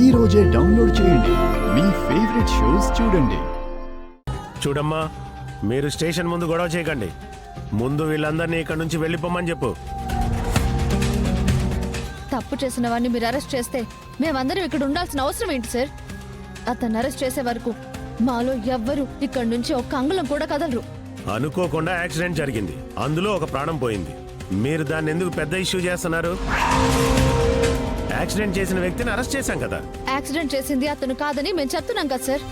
ఈ రోజే డౌన్లోడ్ చేయండి. మీ ఫేవరెట్ షోస్ చూడండి. చూడమ్మా, మీరు స్టేషన్ ముందు గొడవ చేయకండి. ముందు వీళ్ళందరినీ ఇక్కడ నుంచి వెళ్ళిపోమని చెప్పు. తప్పు చేసిన వాడిని మీరు అరెస్ట్ చేస్తే మేమందరం ఇక్కడ ఉండాల్సిన అవసరం ఏంటి సార్? అతను అరెస్ట్ చేసే వరకు మాలో ఎవ్వరూ ఇక్కడ నుంచి ఒక్క అంగుళం కూడా కదలరు. అనుకోకుండా యాక్సిడెంట్ జరిగింది, అందులో ఒక ప్రాణం పోయింది. మీరు దాన్ని ఎందుకు పెద్ద ఇష్యూ చేస్తున్నారు? యాక్సిడెంట్ చేసిన వ్యక్తిని అరెస్ట్ చేశాం కదా. యాక్సిడెంట్ చేసింది అతను కాదని మేము చెప్తున్నాం కదా సార్.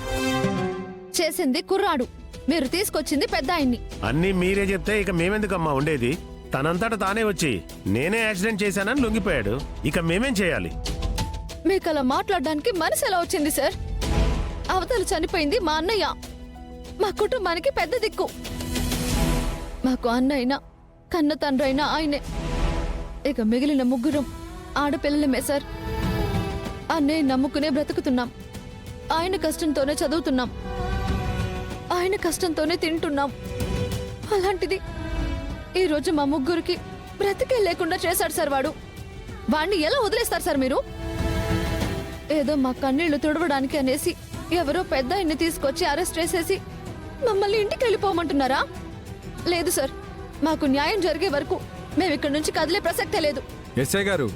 చేసింది కుర్రాడు, మీరు తీసుకొచ్చింది పెద్ద ఆయన్ని. అన్నీ మీరే చెప్తే ఇక మేమెందుకమ్మా ఉండేది? తనంతట తానే వచ్చి నేనే యాక్సిడెంట్ చేశానని లొంగిపోయాడు. ఇక మేమేం చేయాలి? మీకు అలా మాట్లాడడానికి మనసు ఎలా వచ్చింది సార్? అవతల చనిపోయింది మా అన్నయ్య, మా కుటుంబానికి పెద్ద దిక్కు. మాకు అన్నయ్య కన్న తండ్రి అయినా ఆయనే. ఇక మిగిలిన ముగ్గురం ఆడపిల్లలమే సార్. అన్నయ్య నమ్ముకునే బ్రతుకుతున్నాం. ఆయన కష్టంతోనే చదువుతున్నాం, ఆయన కష్టంతోనే తింటున్నాం. అలాంటిది ఈరోజు మా ముగ్గురికి బ్రతికే లేకుండా చేశాడు సార్ వాడు. వాణ్ణి ఎలా వదిలేస్తారు సార్ మీరు? ఏదో మా కన్నీళ్లు తుడవడానికి అనేసి ఎవరో పెద్ద ఆయన్ని తీసుకొచ్చి అరెస్ట్ చేసేసి మమ్మల్ని ఇంటికి వెళ్ళిపోమంటున్నారా? లేదు సార్, మాకు న్యాయం జరిగే వరకు మేము ఇక్కడి నుంచి కదిలే ప్రసక్తే లేదు. ఎస్ఐ గారు,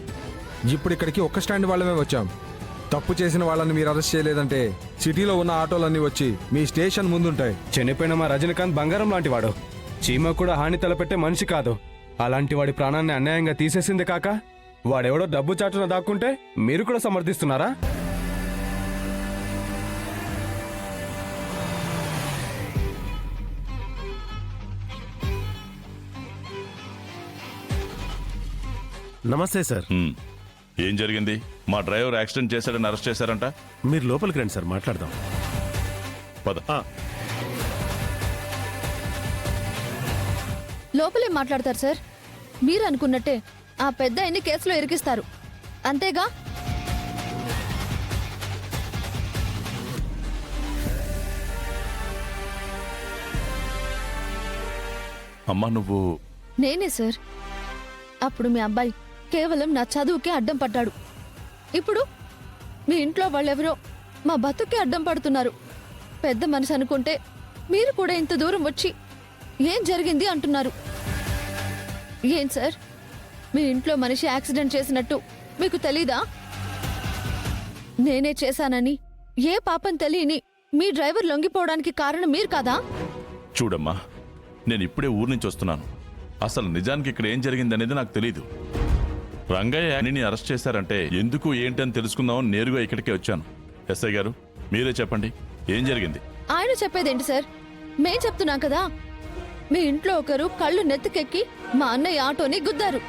ఇప్పుడు ఇక్కడికి ఒక్క స్టాండ్ వాళ్ళమే వచ్చాం. తప్పు చేసిన వాళ్ళని మీరు అరెస్ట్ చేయలేదంటే సిటీలో ఉన్న ఆటోలన్నీ వచ్చి మీ స్టేషన్ ముందుంటాయి. చనిపోయిన మా రజనీకాంత్ బంగారం లాంటి వాడు. చీమ కూడా హాని తలపెట్టే మనిషి కాదు. అలాంటి వాడి ప్రాణాన్ని అన్యాయంగా తీసేసింది కాక వాడెవడో డబ్బు చాటున దాక్కుంటే మీరు కూడా సమర్థిస్తున్నారా? నమస్తే సార్. ఏం జరిగింది? మా డ్రైవర్ యాక్సిడెంట్ చేశాడని అరెస్ట్ చేశారంట. మీరు లోపలికి రండి సార్, మాట్లాడదాం. పద. లోపలే మాట్లాడతారు సార్. మీరు అనుకున్నట్టే ఆ పెద్ద ఆయన్ని కేసులో ఇరికిస్తారు, అంతేగా? అమ్మా నువ్వు? నేనే సార్. అప్పుడు మీ అబ్బాయి కేవలం నా చదువుకే అడ్డం పడ్డాడు. ఇప్పుడు మీ ఇంట్లో వాళ్ళెవరో మా బతుకే అడ్డం పడుతున్నారు. పెద్ద మనిషి అనుకుంటే మీరు కూడా ఇంత దూరం వచ్చి ఏం జరిగింది అంటున్నారు. ఏం సార్, మీ ఇంట్లో మనిషి యాక్సిడెంట్ చేసినట్టు మీకు తెలీదా? నేనే చేశానని ఏ పాపం తెలియని మీ డ్రైవర్ లొంగిపోవడానికి కారణం మీరు కాదా? చూడమ్మా, నేను ఇప్పుడే ఊరు నుంచి వస్తున్నాను. అసలు నిజానికి ఇక్కడ ఏం జరిగిందనేది నాకు తెలీదు. రంగయ్య అని అరెస్ట్ చేశారంటే ఎందుకు ఏంటని తెలుసుకుందామని నేరుగా ఇక్కడికే వచ్చాను. ఎస్ఐ గారు, మీరే చెప్పండి, ఏం జరిగింది? ఆయన చెప్పేదేంటి సార్? మేం చెప్తున్నాం కదా. మీ ఇంట్లో ఒకరు కళ్ళు నెత్తికెక్కి మా అన్నయ్య ఆటోని గుద్దారు.